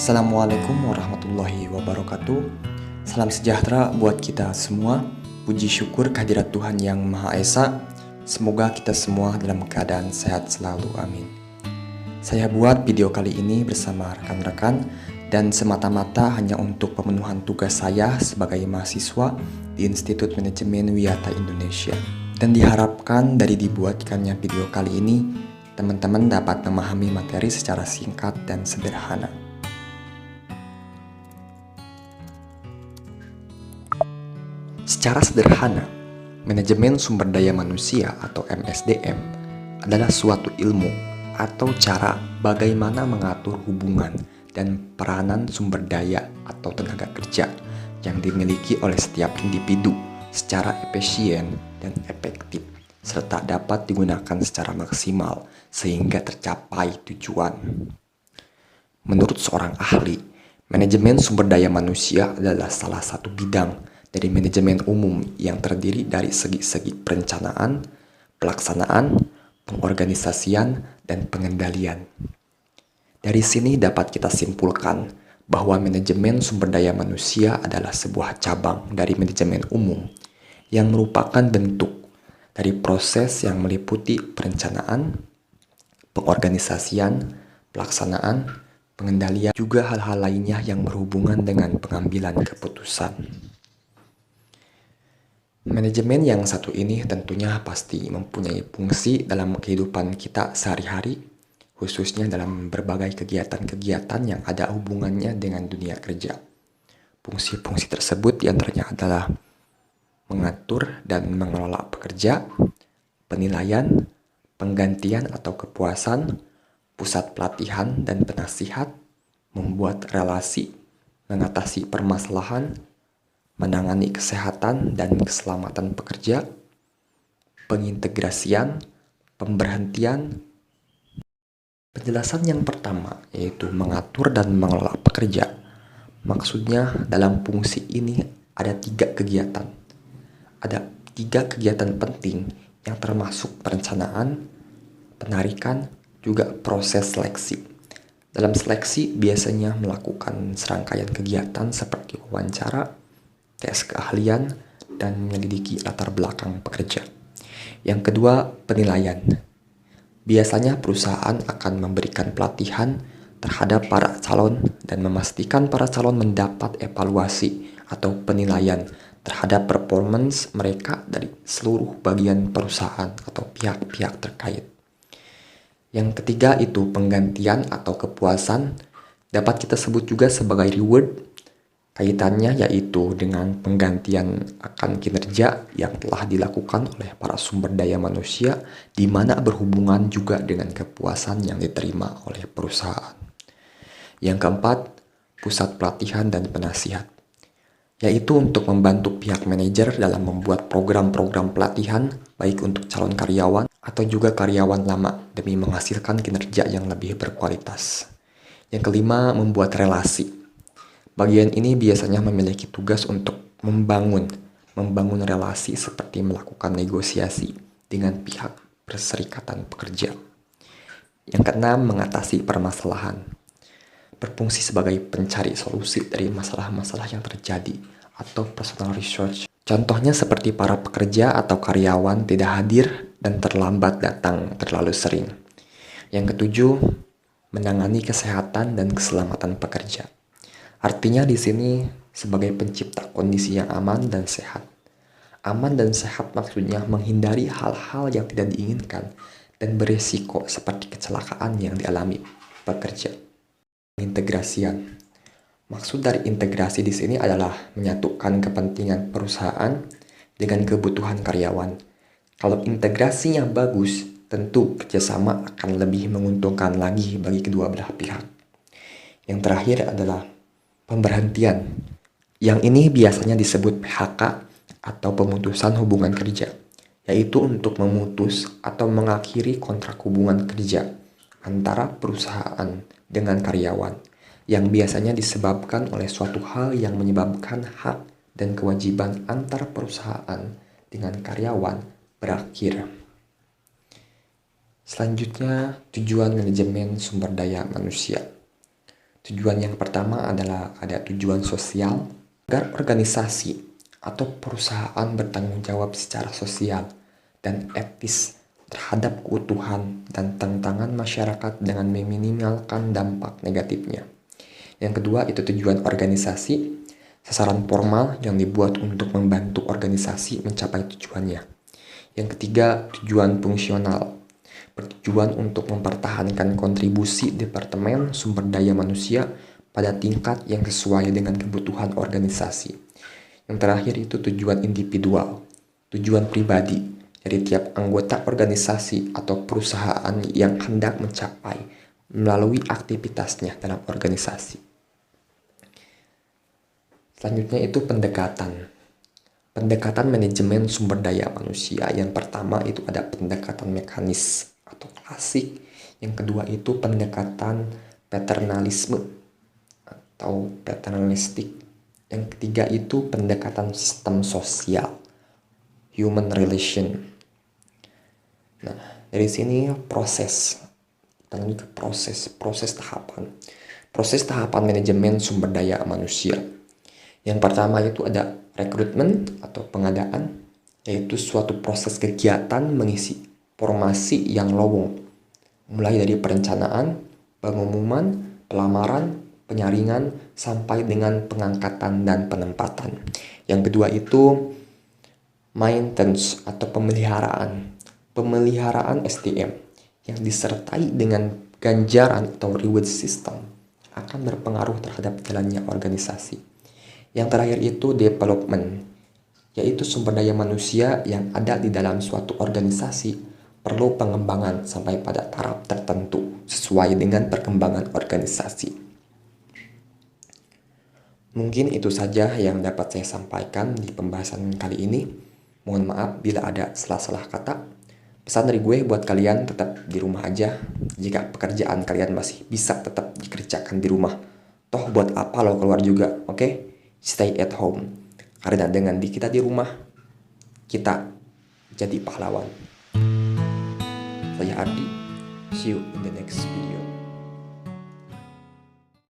Assalamualaikum warahmatullahi wabarakatuh. Salam sejahtera buat kita semua. Puji syukur kehadirat Tuhan Yang Maha Esa. Semoga kita semua dalam keadaan sehat selalu, amin. Saya buat video kali ini bersama rekan-rekan dan semata-mata hanya untuk pemenuhan tugas saya sebagai mahasiswa di Institut Manajemen Wiyata Indonesia. Dan diharapkan dari dibuatkannya video kali ini, teman-teman dapat memahami materi secara singkat dan sederhana. Secara sederhana, manajemen sumber daya manusia atau MSDM adalah suatu ilmu atau cara bagaimana mengatur hubungan dan peranan sumber daya atau tenaga kerja yang dimiliki oleh setiap individu secara efisien dan efektif, serta dapat digunakan secara maksimal sehingga tercapai tujuan. Menurut seorang ahli, manajemen sumber daya manusia adalah salah satu bidang dari manajemen umum yang terdiri dari segi-segi perencanaan, pelaksanaan, pengorganisasian, dan pengendalian. Dari sini dapat kita simpulkan bahwa manajemen sumber daya manusia adalah sebuah cabang dari manajemen umum yang merupakan bentuk dari proses yang meliputi perencanaan, pengorganisasian, pelaksanaan, pengendalian, juga hal-hal lainnya yang berhubungan dengan pengambilan keputusan. Manajemen yang satu ini tentunya pasti mempunyai fungsi dalam kehidupan kita sehari-hari, khususnya dalam berbagai kegiatan-kegiatan yang ada hubungannya dengan dunia kerja. Fungsi-fungsi tersebut diantaranya adalah mengatur dan mengelola pekerja, penilaian, penggantian atau kepuasan, pusat pelatihan dan penasihat, membuat relasi, mengatasi permasalahan, menangani kesehatan dan keselamatan pekerja, pengintegrasian, pemberhentian. Penjelasan yang pertama yaitu mengatur dan mengelola pekerja. Maksudnya dalam fungsi ini ada 3 kegiatan. Ada 3 kegiatan penting yang termasuk perencanaan, penarikan, juga proses seleksi. Dalam seleksi biasanya melakukan serangkaian kegiatan seperti wawancara, tes keahlian, dan menyelidiki latar belakang pekerja. Yang kedua, penilaian. Biasanya perusahaan akan memberikan pelatihan terhadap para calon dan memastikan para calon mendapat evaluasi atau penilaian terhadap performance mereka dari seluruh bagian perusahaan atau pihak-pihak terkait. Yang ketiga itu penggantian atau kepuasan, dapat kita sebut juga sebagai reward. Kaitannya yaitu dengan penggantian akan kinerja yang telah dilakukan oleh para sumber daya manusia, di mana berhubungan juga dengan kepuasan yang diterima oleh perusahaan. Yang keempat, pusat pelatihan dan penasihat, yaitu untuk membantu pihak manajer dalam membuat program-program pelatihan baik untuk calon karyawan atau juga karyawan lama demi menghasilkan kinerja yang lebih berkualitas. Yang kelima, membuat relasi. Bagian ini biasanya memiliki tugas untuk membangun relasi seperti melakukan negosiasi dengan pihak perserikatan pekerja. Yang keenam, mengatasi permasalahan. Berfungsi sebagai pencari solusi dari masalah-masalah yang terjadi atau personal research. Contohnya seperti para pekerja atau karyawan tidak hadir dan terlambat datang terlalu sering. Yang ketujuh, menangani kesehatan dan keselamatan pekerja. Artinya di sini sebagai pencipta kondisi yang aman dan sehat. Aman dan sehat maksudnya menghindari hal-hal yang tidak diinginkan dan berisiko seperti kecelakaan yang dialami pekerja. Integrasian. Maksud dari integrasi di sini adalah menyatukan kepentingan perusahaan dengan kebutuhan karyawan. Kalau integrasinya bagus, tentu kerjasama akan lebih menguntungkan lagi bagi kedua belah pihak. Yang terakhir adalah pemberhentian. Yang ini biasanya disebut PHK atau pemutusan hubungan kerja, yaitu untuk memutus atau mengakhiri kontrak hubungan kerja antara perusahaan dengan karyawan, yang biasanya disebabkan oleh suatu hal yang menyebabkan hak dan kewajiban antar perusahaan dengan karyawan berakhir. Selanjutnya, tujuan manajemen sumber daya manusia. Tujuan yang pertama adalah ada tujuan sosial, agar organisasi atau perusahaan bertanggung jawab secara sosial dan etis terhadap keutuhan dan tantangan masyarakat dengan meminimalkan dampak negatifnya. Yang kedua itu tujuan organisasi, sasaran formal yang dibuat untuk membantu organisasi mencapai tujuannya. Yang ketiga, tujuan fungsional, bertujuan untuk mempertahankan kontribusi Departemen Sumber Daya Manusia pada tingkat yang sesuai dengan kebutuhan organisasi. Yang terakhir itu tujuan individual, tujuan pribadi dari tiap anggota organisasi atau perusahaan yang hendak mencapai melalui aktivitasnya dalam organisasi. Selanjutnya itu pendekatan. Pendekatan manajemen sumber daya manusia. Yang pertama itu ada pendekatan mekanis atau klasik. Yang kedua itu pendekatan paternalisme atau paternalistik. Yang ketiga itu pendekatan sistem sosial, human relation. Nah, dari sini proses. Kita lanjut ke proses tahapan. Proses tahapan manajemen sumber daya manusia. Yang pertama itu ada rekrutmen atau pengadaan, yaitu suatu proses kegiatan mengisi formasi yang lowong, mulai dari perencanaan, pengumuman, pelamaran, penyaringan, sampai dengan pengangkatan dan penempatan. Yang kedua itu maintenance atau pemeliharaan SDM yang disertai dengan ganjaran atau reward system akan berpengaruh terhadap jalannya organisasi. Yang terakhir itu development, yaitu sumber daya manusia yang ada di dalam suatu organisasi perlu pengembangan sampai pada taraf tertentu sesuai dengan perkembangan organisasi. Mungkin itu saja yang dapat saya sampaikan di pembahasan kali ini. Mohon maaf bila ada salah-salah kata. Pesan dari gue buat kalian tetap di rumah aja. Jika pekerjaan kalian masih bisa tetap dikerjakan di rumah. Toh buat apa lo keluar juga, oke? Stay at home. Karena dengan kita di rumah, kita jadi pahlawan. Saya Ardi. See you in the next video.